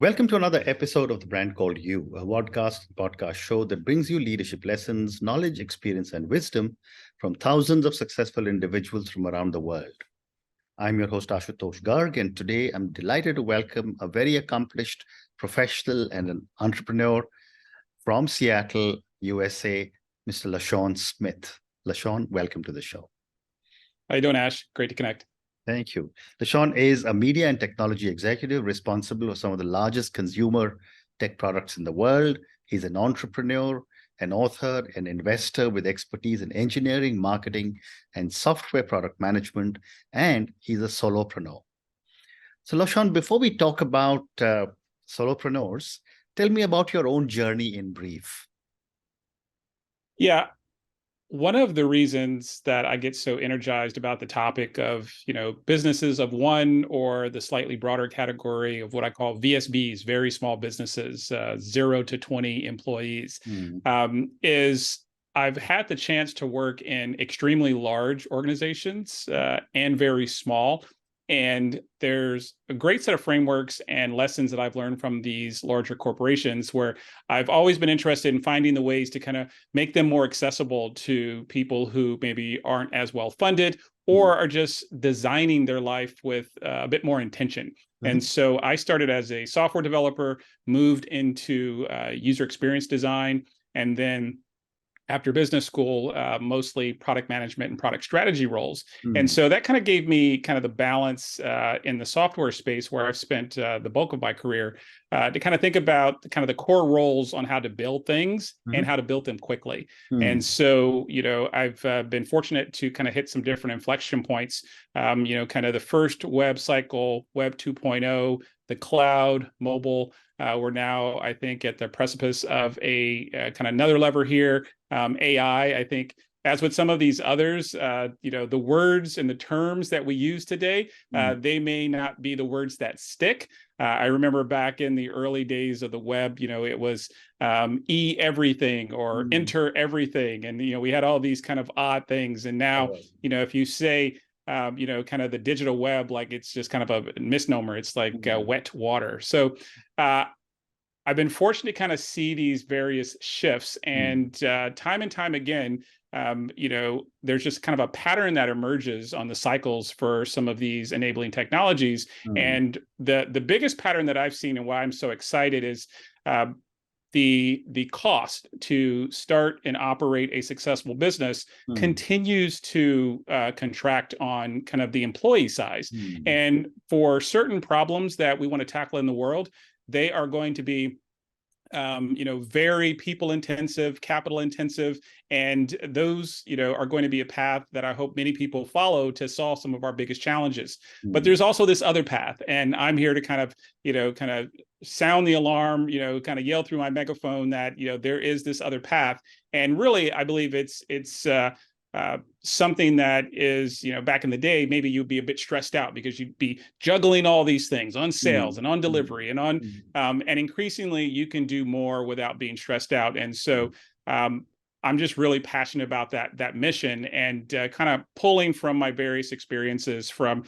Welcome to another episode of The Brand Called You, a podcast show that brings you leadership lessons, knowledge, experience, and wisdom from thousands of successful individuals from around the world. I'm your host, Ashutosh Garg, and today I'm delighted to welcome a very accomplished professional and an entrepreneur from Seattle, USA, Mr. LaSean Smith. LaSean, welcome to the show. How you doing, Ash? Great to connect. Thank you. LaSean is a media and technology executive responsible for some of the largest consumer tech products in the world. He's an entrepreneur, an author, an investor with expertise in engineering, marketing, and software product management, and he's a solopreneur. So LaSean, before we talk about solopreneurs, tell me about your own journey in brief. Yeah. One of the reasons that I get so energized about the topic of, businesses of one or the slightly broader category of what I call VSBs, very small businesses, 0 to 20 employees, is I've had the chance to work in extremely large organizations and very small. And there's a great set of frameworks and lessons that I've learned from these larger corporations where I've always been interested in finding the ways to kind of make them more accessible to people who maybe aren't as well funded or are just designing their life with a bit more intention. And so I started as a software developer, moved into user experience design, and then after business school, mostly product management and product strategy roles. And so that kind of gave me kind of the balance in the software space where I've spent the bulk of my career to kind of think about kind of the core roles on how to build things and how to build them quickly. And so, I've been fortunate to kind of hit some different inflection points, kind of the first web cycle, Web 2.0, the cloud, mobile. We're now, I think, at the precipice of a kind of another lever here. AI, I think, as with some of these others, the words and the terms that we use today, they may not be the words that stick. I remember back in the early days of the web, it was everything or enter everything. And, we had all these kind of odd things. And now, if you say, kind of the digital web, like it's just kind of a misnomer. It's like wet water. So I've been fortunate to kind of see these various shifts, and time and time again, there's just kind of a pattern that emerges on the cycles for some of these enabling technologies. And the biggest pattern that I've seen and why I'm so excited is the cost to start and operate a successful business continues to contract on kind of the employee size. And for certain problems that we want to tackle in the world, they are going to be, very people intensive, capital intensive, and those, are going to be a path that I hope many people follow to solve some of our biggest challenges. But there's also this other path, and I'm here to kind of sound the alarm, kind of yell through my megaphone that, there is this other path. And really, I believe it's something that is, back in the day, maybe you'd be a bit stressed out because you'd be juggling all these things on sales and on delivery and on, and increasingly you can do more without being stressed out. And so I'm just really passionate about that mission and kind of pulling from my various experiences from,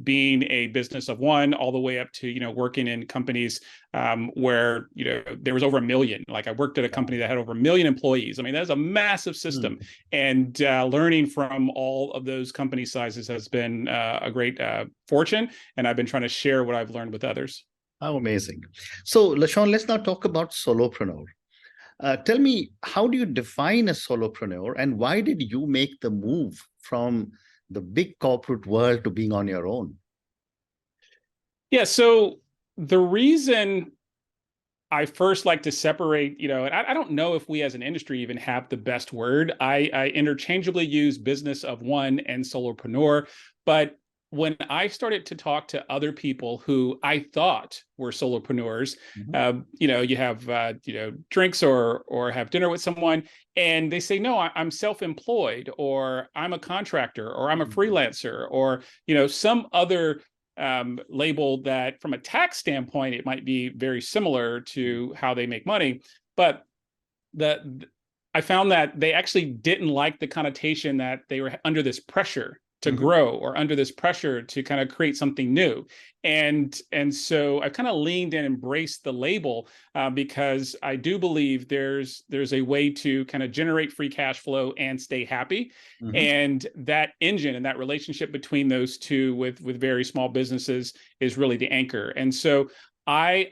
being a business of one all the way up to, working in companies where, there was over 1 million. Like I worked at a company that had over 1 million employees. I mean, that's a massive system. And learning from all of those company sizes has been a great fortune. And I've been trying to share what I've learned with others. How amazing. So LaSean, let's now talk about solopreneur. Tell me, how do you define a solopreneur and why did you make the move from the big corporate world to being on your own? Yeah, so the reason I first like to separate, and I don't know if we as an industry even have the best word. I interchangeably use business of one and solopreneur, but when I started to talk to other people who I thought were solopreneurs, you have, drinks or have dinner with someone, and they say, no, I'm self-employed, or I'm a contractor, or I'm a freelancer, or, some other label that from a tax standpoint, it might be very similar to how they make money. But I found that they actually didn't like the connotation that they were under this pressure to grow, or under this pressure to kind of create something new. And so I kind of leaned and embraced the label because I do believe there's a way to kind of generate free cash flow and stay happy. And that engine and that relationship between those two with very small businesses is really the anchor. And so I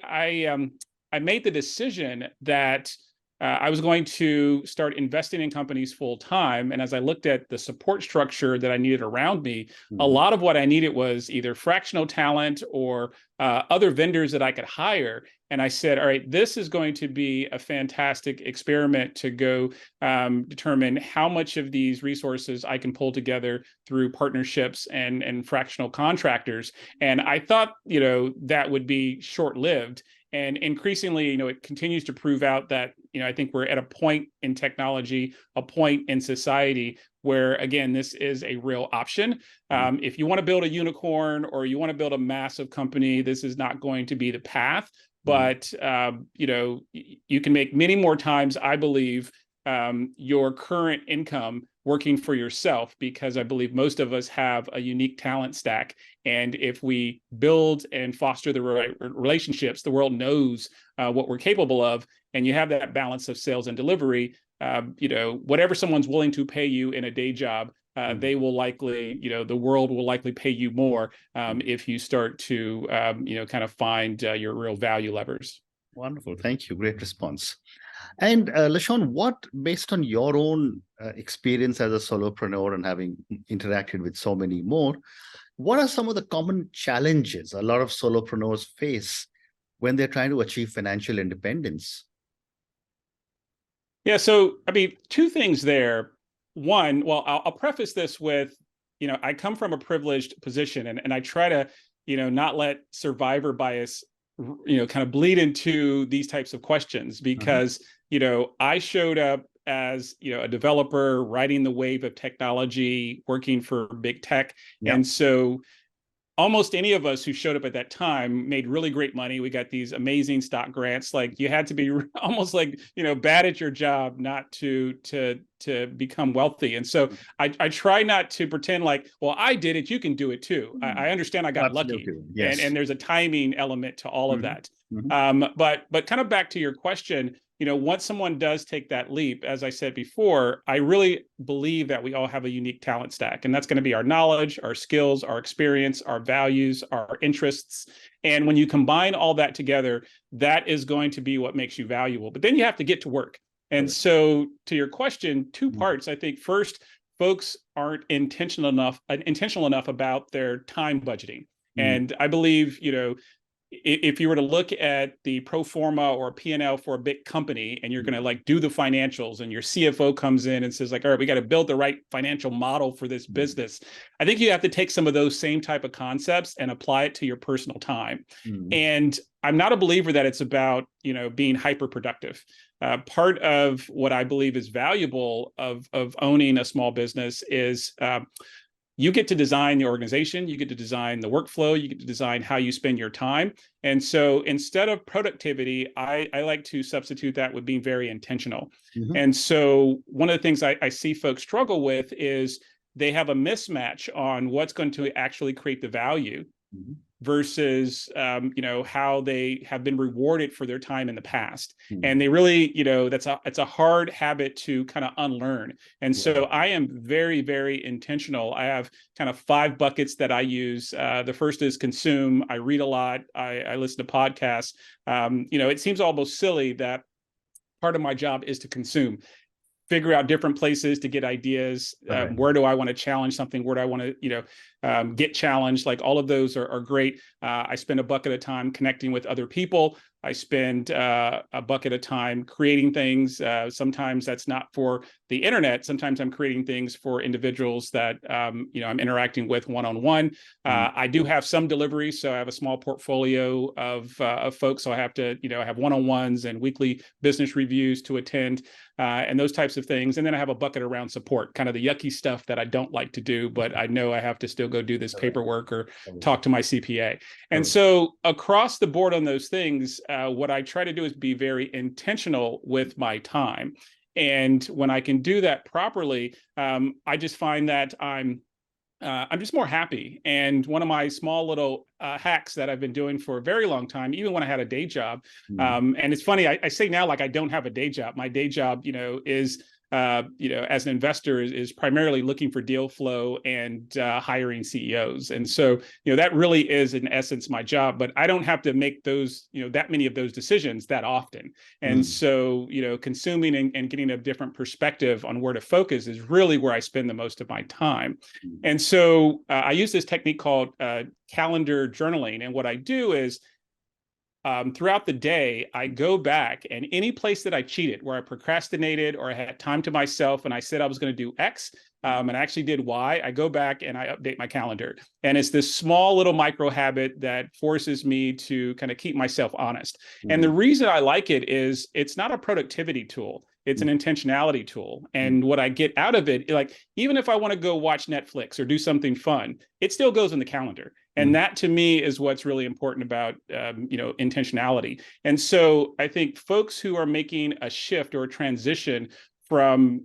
made the decision that I was going to start investing in companies full time. And as I looked at the support structure that I needed around me, a lot of what I needed was either fractional talent or other vendors that I could hire. And I said, all right, this is going to be a fantastic experiment to go determine how much of these resources I can pull together through partnerships and fractional contractors. And I thought, that would be short-lived. And increasingly, it continues to prove out that, I think we're at a point in technology, a point in society where, again, this is a real option. If you want to build a unicorn or you want to build a massive company, this is not going to be the path. But, you can make many more times, I believe, your current income working for yourself, because I believe most of us have a unique talent stack. And if we build and foster the right relationships, the world knows what we're capable of. And you have that balance of sales and delivery, whatever someone's willing to pay you in a day job, they will likely, the world will likely pay you more if you start to, kind of find your real value levers. Wonderful. Thank you. Great response. And LaSean, based on your own experience as a solopreneur and having interacted with so many more, what are some of the common challenges a lot of solopreneurs face when they're trying to achieve financial independence? Yeah, so I mean, two things there. One, well, I'll preface this with, I come from a privileged position, and I try to, not let survivor bias, kind of bleed into these types of questions, because, I showed up as, a developer riding the wave of technology, working for big tech. Yep. And so almost any of us who showed up at that time made really great money. We got these amazing stock grants. Like, you had to be almost like, bad at your job not to become wealthy. And so I try not to pretend like, well, I did it, you can do it too. I understand I got lucky. Yes. And there's a timing element to all of that. But kind of back to your question, once someone does take that leap, as I said before, I really believe that we all have a unique talent stack, and that's going to be our knowledge, our skills, our experience, our values, our interests. And when you combine all that together, that is going to be what makes you valuable. But then you have to get to work. And so to your question, two parts. I think first, folks aren't intentional enough about their time budgeting. And I believe, if you were to look at the pro forma or P&L for a big company, and you're going to like do the financials, and your CFO comes in and says like, all right, we got to build the right financial model for this business. I think you have to take some of those same type of concepts and apply it to your personal time. And I'm not a believer that it's about, being hyper productive. Part of what I believe is valuable of owning a small business is you get to design the organization, you get to design the workflow, you get to design how you spend your time. And so instead of productivity, I like to substitute that with being very intentional. And so one of the things I see folks struggle with is they have a mismatch on what's going to actually create the value versus, how they have been rewarded for their time in the past. And they really, it's a hard habit to kind of unlearn. And so I am very, very intentional. I have kind of 5 buckets that I use. The first is consume. I read a lot. I listen to podcasts. It seems almost silly that part of my job is to consume. Figure out different places to get ideas. Where do I want to challenge something? Where do I want to, get challenged? Like, all of those are great. I spend a bucket of time connecting with other people. I spend a bucket of time creating things. Sometimes that's not for the internet. Sometimes I'm creating things for individuals that, I'm interacting with one-on-one. I do have some deliveries. So I have a small portfolio of folks. So I have to, have one-on-ones and weekly business reviews to attend. And those types of things. And then I have a bucket around support, kind of the yucky stuff that I don't like to do, but I know I have to still go do this paperwork or talk to my CPA. And so across the board on those things, what I try to do is be very intentional with my time. And when I can do that properly, I just find that I'm I'm just more happy. And one of my small little hacks that I've been doing for a very long time, even when I had a day job, and it's funny, I say now like I don't have a day job. My day job, is as an investor is primarily looking for deal flow and hiring CEOs. And so, that really is in essence my job, but I don't have to make those, that many of those decisions that often. And so, consuming and getting a different perspective on where to focus is really where I spend the most of my time. And so I use this technique called calendar journaling. And what I do is throughout the day, I go back and any place that I cheated, where I procrastinated or I had time to myself and I said I was going to do X and I actually did Y, I go back and I update my calendar. And it's this small little micro habit that forces me to kind of keep myself honest. And the reason I like it is it's not a productivity tool. It's an intentionality tool. And what I get out of it, like, even if I want to go watch Netflix or do something fun, it still goes in the calendar. And that to me is what's really important about, intentionality. And so I think folks who are making a shift or a transition from,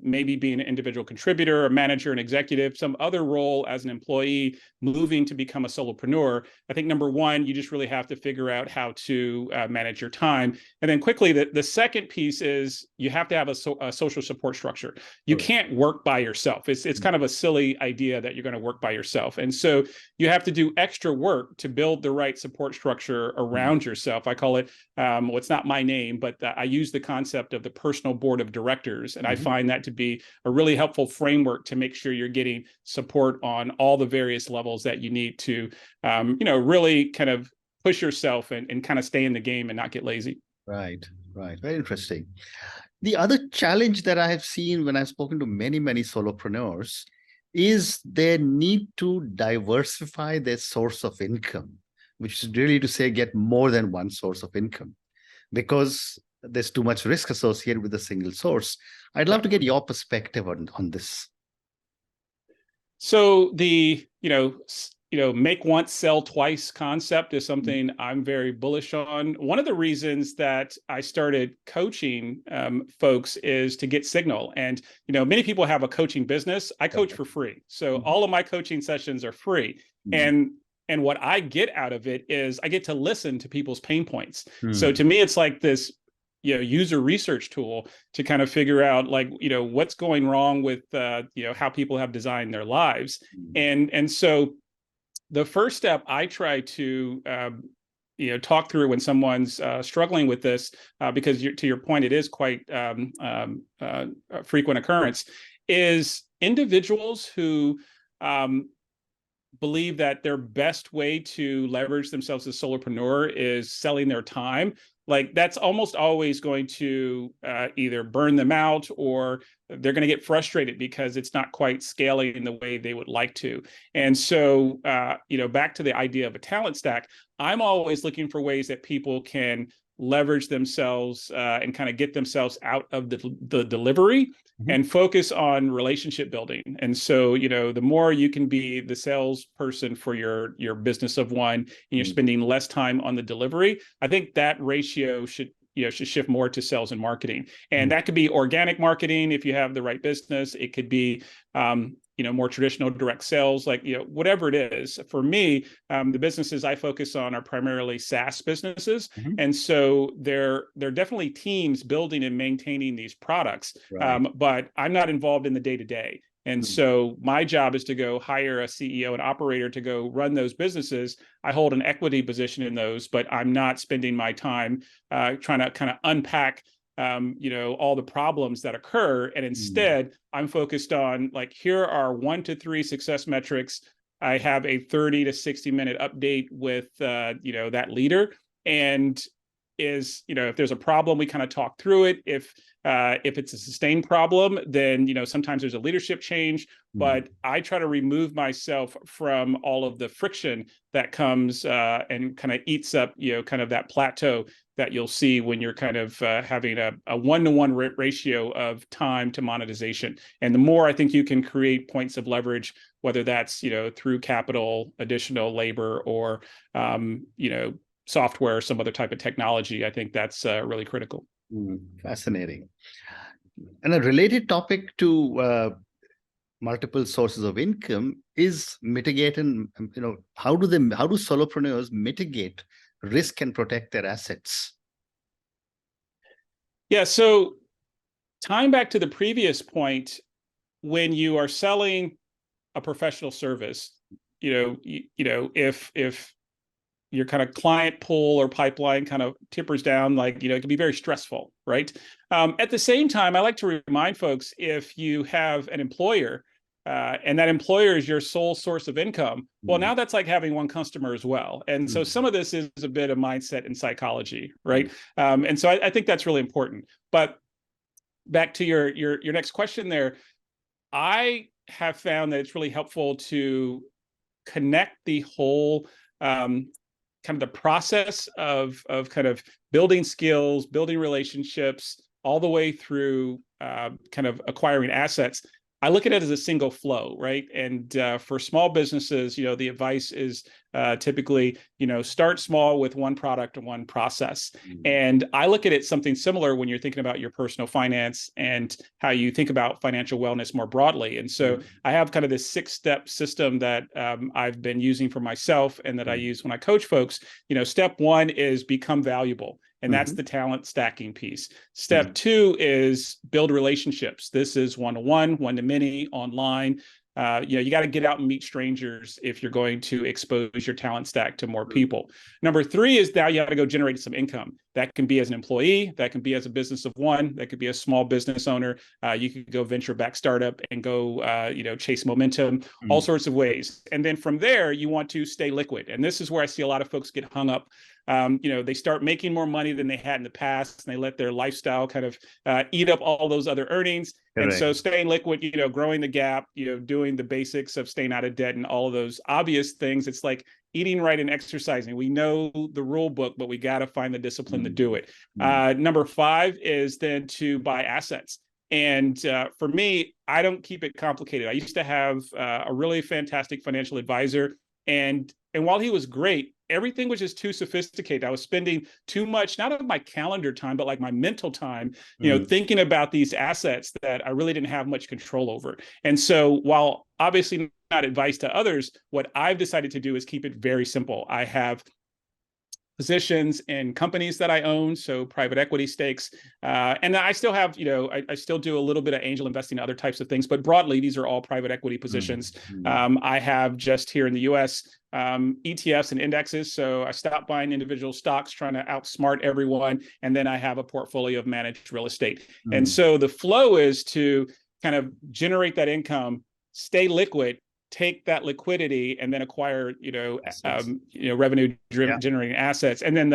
maybe being an individual contributor, a manager, an executive, some other role as an employee, moving to become a solopreneur, I think number one, you just really have to figure out how to manage your time. And then quickly, the second piece is you have to have a social support structure. You can't work by yourself. It's kind of a silly idea that you're going to work by yourself. And so you have to do extra work to build the right support structure around yourself. I call it, well, it's not my name, but I use the concept of the personal board of directors. And I find that to be a really helpful framework to make sure you're getting support on all the various levels that you need to, really kind of push yourself and kind of stay in the game and not get lazy. Right. Very interesting. The other challenge that I have seen when I've spoken to many, many solopreneurs is their need to diversify their source of income, which is really to say get more than one source of income, because there's too much risk associated with a single source. I'd love to get your perspective on this. So the, make once, sell twice concept is something I'm very bullish on. One of the reasons that I started coaching folks is to get signal. And, many people have a coaching business. I coach for free. So all of my coaching sessions are free. And what I get out of it is I get to listen to people's pain points. So to me, it's like this user research tool to kind of figure out what's going wrong with how people have designed their lives. And so the first step I try to talk through when someone's struggling with this, because to your point, it is quite frequent occurrence, is individuals who believe that their best way to leverage themselves as a solopreneur is selling their time. Like that's almost always going to either burn them out or they're going to get frustrated because it's not quite scaling in the way they would like to. And so, back to the idea of a talent stack, I'm always looking for ways that people can leverage themselves and kind of get themselves out of the delivery and focus on relationship building. And so, the more you can be the salesperson for your business of one, and you're spending less time on the delivery, I think that ratio should shift more to sales and marketing. And that could be organic marketing if you have the right business. It could be more traditional direct sales, whatever it is. For me, the businesses I focus on are primarily SaaS businesses. And so they're definitely teams building and maintaining these products, but I'm not involved in the day-to-day. And so my job is to go hire a CEO and operator to go run those businesses. I hold an equity position in those, but I'm not spending my time trying to kind of unpack all the problems that occur. And instead, I'm focused on here are 1 to 3 success metrics. I have a 30 to 60 minute update with, that leader. And if there's a problem, we kind of talk through it. If it's a sustained problem, then, sometimes there's a leadership change, but I try to remove myself from all of the friction that comes and kind of eats up, kind of that plateau that you'll see when you're kind of having a 1-to-1 ratio of time to monetization. And the more I think you can create points of leverage, whether that's, through capital, additional labor, or, software, some other type of technology, I think that's really critical. Fascinating. And a related topic to multiple sources of income is mitigating, how do solopreneurs mitigate risk and protect their assets? Yeah, so tying back to the previous point, when you are selling a professional service, if your kind of client pool or pipeline kind of tippers down, it can be very stressful, right? At the same time, I like to remind folks, if you have an employer and that employer is your sole source of income, well, now that's like having one customer as well. And so some of this is a bit of mindset and psychology, right? And so I think that's really important. But back to your next question there, I have found that it's really helpful to connect the whole kind of the process of kind of building skills, building relationships, all the way through kind of acquiring assets. I look at it as a single flow, right? And for small businesses, the advice is typically, start small with one product and one process. And I look at it something similar when you're thinking about your personal finance and how you think about financial wellness more broadly. And so I have kind of this 6-step system that I've been using for myself and that I use when I coach folks. Step 1 is become valuable. And that's the talent stacking piece. Step 2 is build relationships. This is one-to-one, one-to-many, online. You got to get out and meet strangers if you're going to expose your talent stack to more people. Number 3 is now you got to go generate some income. That can be as an employee, that can be as a business of one, that could be a small business owner. You could go venture-backed startup and go, chase momentum, all sorts of ways. And then from there, you want to stay liquid. And this is where I see a lot of folks get hung up. They start making more money than they had in the past, and they let their lifestyle kind of eat up all those other earnings. And so staying liquid, growing the gap, doing the basics of staying out of debt and all of those obvious things. It's like eating right and exercising. We know the rule book, but we got to find the discipline to do it. Number 5 is then to buy assets. And for me, I don't keep it complicated. I used to have a really fantastic financial advisor, and while he was great, everything was just too sophisticated. I was spending too much, not of my calendar time, but like my mental time, thinking about these assets that I really didn't have much control over. And so while obviously not advice to others, what I've decided to do is keep it very simple. I have positions in companies that I own, so private equity stakes. And I still have, I still do a little bit of angel investing, other types of things, but broadly, these are all private equity positions. I have just here in the US, ETFs and indexes. So I stopped buying individual stocks, trying to outsmart everyone. And then I have a portfolio of managed real estate. And so the flow is to kind of generate that income, stay liquid, take that liquidity, and then acquire, revenue generating assets. And then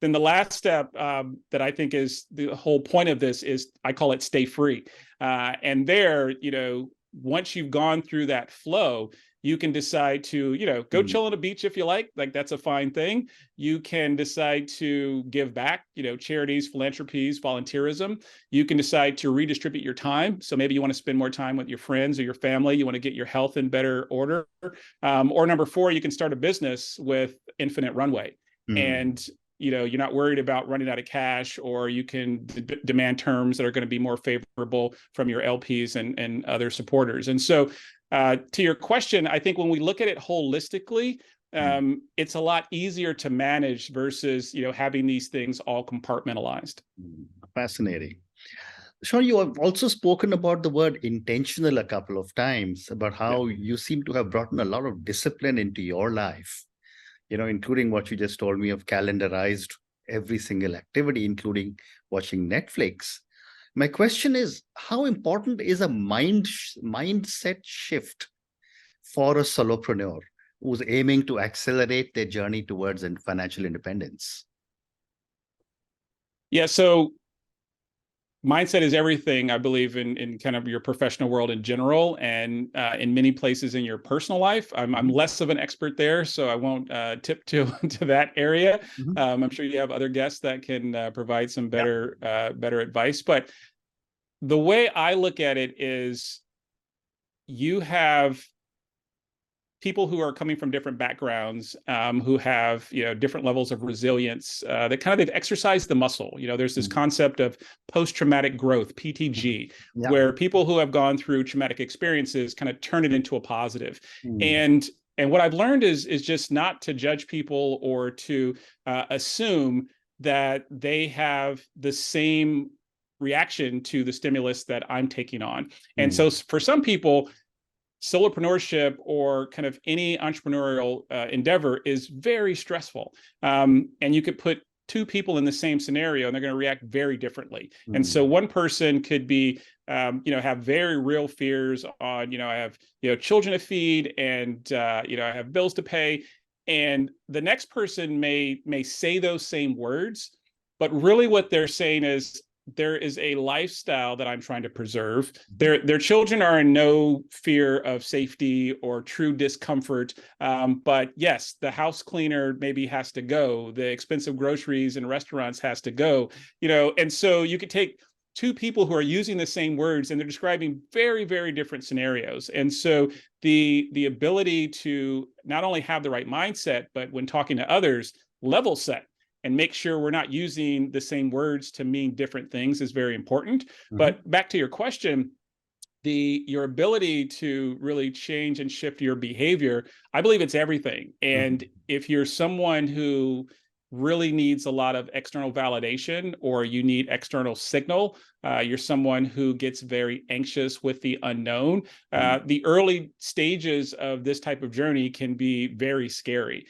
the last step that I think is the whole point of this is, I call it stay free. And there, once you've gone through that flow, you can decide to, go chill on a beach if you like that's a fine thing. You can decide to give back, charities, philanthropies, volunteerism. You can decide to redistribute your time. So maybe you want to spend more time with your friends or your family. You want to get your health in better order. Or number 4, you can start a business with infinite runway. And you're not worried about running out of cash, or you can demand terms that are going to be more favorable from your LPs and other supporters. And so to your question, I think when we look at it holistically, it's a lot easier to manage versus, having these things all compartmentalized. Fascinating. Sean, you have also spoken about the word intentional a couple of times, about how you seem to have brought in a lot of discipline into your life, including what you just told me of calendarized every single activity, including watching Netflix. My question is, how important is a mindset shift for a solopreneur who's aiming to accelerate their journey towards financial independence? Yeah, so mindset is everything, I believe, in kind of your professional world in general, and in many places in your personal life. I'm less of an expert there, so I won't tip to that area. I'm sure you have other guests that can provide some better advice. But the way I look at it is, you have people who are coming from different backgrounds, who have, you know, different levels of resilience, that kind of they've exercised the muscle. You know, there's this concept of post-traumatic growth, PTG, Yeah. where people who have gone through traumatic experiences kind of turn it into a positive. Mm. And what I've learned is just not to judge people or to assume that they have the same reaction to the stimulus that I'm taking on. And so for some people, solopreneurship or kind of any entrepreneurial endeavor is very stressful. And you could put two people in the same scenario and they're going to react very differently. And so one person could be, you know, have very real fears on, you know, I have, you know, children to feed and, you know, I have bills to pay. And the next person may say those same words, but really what they're saying is, there is a lifestyle that I'm trying to preserve. Their children are in no fear of safety or true discomfort. But yes, the house cleaner maybe has to go. The expensive groceries and restaurants has to go. You know, and so you could take two people who are using the same words and they're describing very, very different scenarios. And so the ability to not only have the right mindset, but when talking to others, level set and make sure we're not using the same words to mean different things is very important. But back to your question, your ability to really change and shift your behavior, I believe it's everything. And if you're someone who really needs a lot of external validation or you need external signal, you're someone who gets very anxious with the unknown, the early stages of this type of journey can be very scary.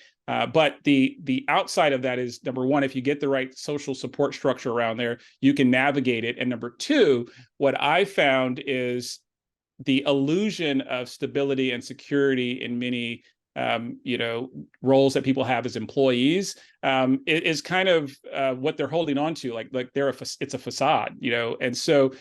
But the outside of that is, number one, if you get the right social support structure around there, you can navigate it. And number two, what I found is the illusion of stability and security in many you know, roles that people have as employees is kind of what they're holding on to. Like it's a facade, you know. And so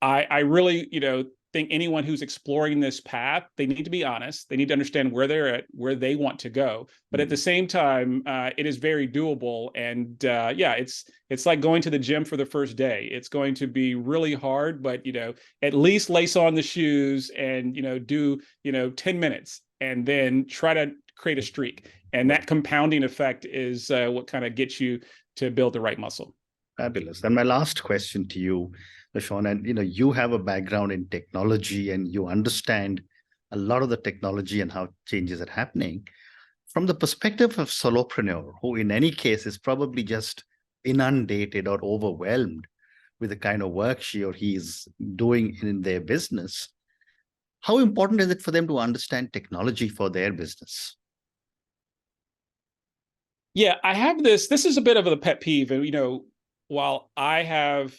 I really, you know, think anyone who's exploring this path, they need to be honest. They need to understand where they're at, where they want to go. But at the same time, it is very doable. And yeah, it's like going to the gym for the first day. It's going to be really hard, but, you know, at least lace on the shoes and, you know, do, you know, 10 minutes and then try to create a streak. And that compounding effect is what kind of gets you to build the right muscle. Fabulous. And my last question to you, LaSean, and you know, you have a background in technology and you understand a lot of the technology and how changes are happening. From the perspective of solopreneur, who in any case is probably just inundated or overwhelmed with the kind of work she or he is doing in their business, how important is it for them to understand technology for their business? Yeah, I have this is a bit of a pet peeve. And, you know, while I have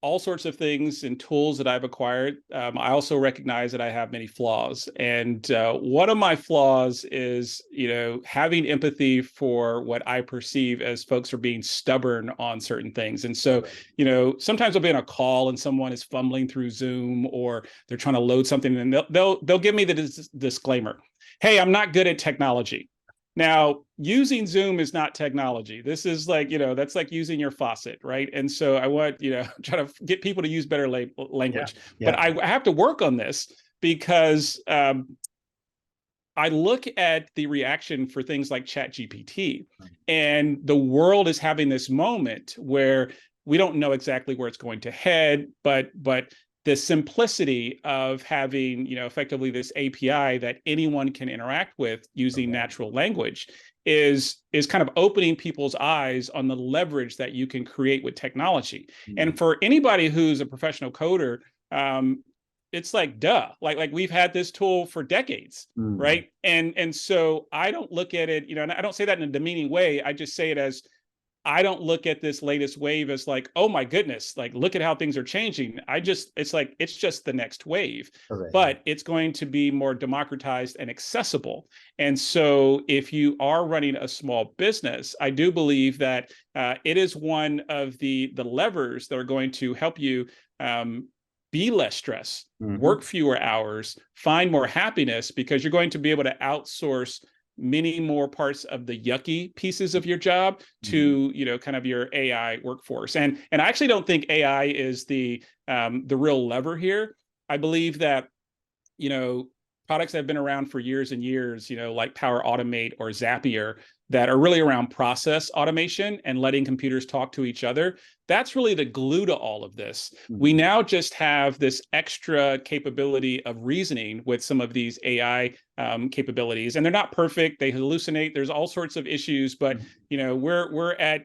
all sorts of things and tools that I've acquired, I also recognize that I have many flaws. And one of my flaws is, you know, having empathy for what I perceive as folks are being stubborn on certain things. And so, you know, sometimes I'll be on a call and someone is fumbling through Zoom or they're trying to load something and they'll give me the disclaimer. Hey, I'm not good at technology. Now, using Zoom is not technology. This is like, you know, that's like using your faucet, right? And so I want, you know, try to get people to use better language. But I have to work on this because I look at the reaction for things like ChatGPT, and the world is having this moment where we don't know exactly where it's going to head, but the simplicity of having, you know, effectively this API that anyone can interact with using natural language is kind of opening people's eyes on the leverage that you can create with technology. And for anybody who's a professional coder, it's like, duh, like we've had this tool for decades, right? And so I don't look at it, you know, and I don't say that in a demeaning way. I just say it as, I don't look at this latest wave as like, oh my goodness, like look at how things are changing. It's like, it's just the next wave, but it's going to be more democratized and accessible. And so if you are running a small business, I do believe that it is one of the levers that are going to help you be less stressed, work fewer hours, find more happiness, because you're going to be able to outsource many more parts of the yucky pieces of your job to, you know, kind of your AI workforce. And I actually don't think AI is the real lever here. I believe that, you know, products that have been around for years and years, like Power Automate or Zapier, that are really around process automation and letting computers talk to each other. That's really the glue to all of this. We now just have this extra capability of reasoning with some of these AI capabilities, and they're not perfect. They hallucinate. There's all sorts of issues, but we're at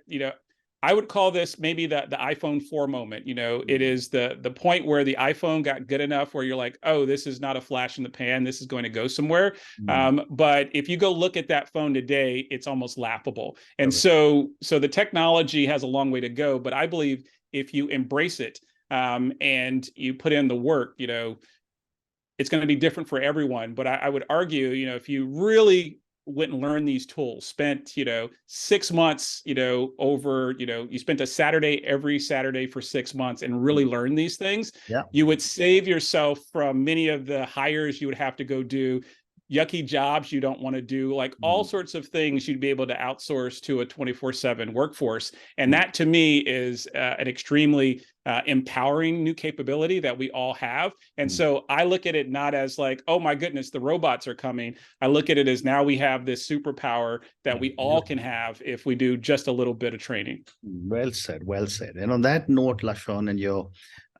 I would call this maybe the iPhone 4 moment. It is the point where the iPhone got good enough where you're like, oh, this is not a flash in the pan. This is going to go somewhere. But if you go look at that phone today, it's almost laughable. And so the technology has a long way to go. But I believe if you embrace it and you put in the work, it's going to be different for everyone. But I would argue, if you really went and learned these tools, spent 6 months over you spent a Saturday every Saturday for 6 months and really learned these things, you would save yourself from many of the hires you would have to go do, yucky jobs you don't want to do, like all sorts of things you'd be able to outsource to a 24/7 workforce. And that to me is an extremely empowering new capability that we all have. And so I look at it not as like, oh my goodness, the robots are coming. I look at it as now we have this superpower that we all can have if we do just a little bit of training. Well said, well said. And on that note, LaSean, and your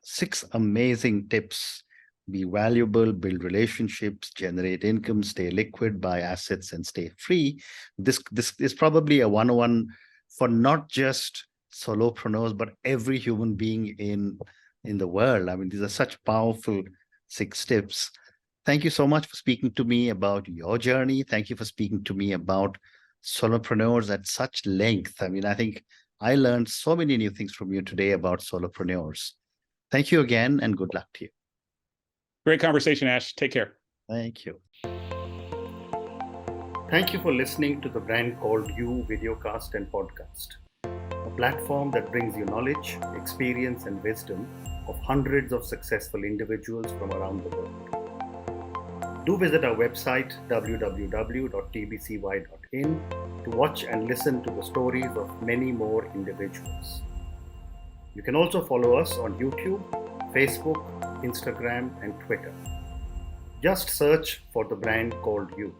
6 amazing tips: be valuable, build relationships, generate income, stay liquid, buy assets, and stay free. This is probably a 101 for not just solopreneurs, but every human being in the world. I mean, these are such powerful 6 tips. Thank you so much for speaking to me about your journey. Thank you for speaking to me about solopreneurs at such length. I mean, I think I learned so many new things from you today about solopreneurs. Thank you again, and good luck to you. Great conversation, Ash. Take care. Thank you. Thank you for listening to the Brand Called You videocast and podcast, a platform that brings you knowledge, experience, and wisdom of hundreds of successful individuals from around the world. Do visit our website, www.tbcy.in, to watch and listen to the stories of many more individuals. You can also follow us on YouTube, Facebook, Instagram, and Twitter. Just search for the Brand Called You.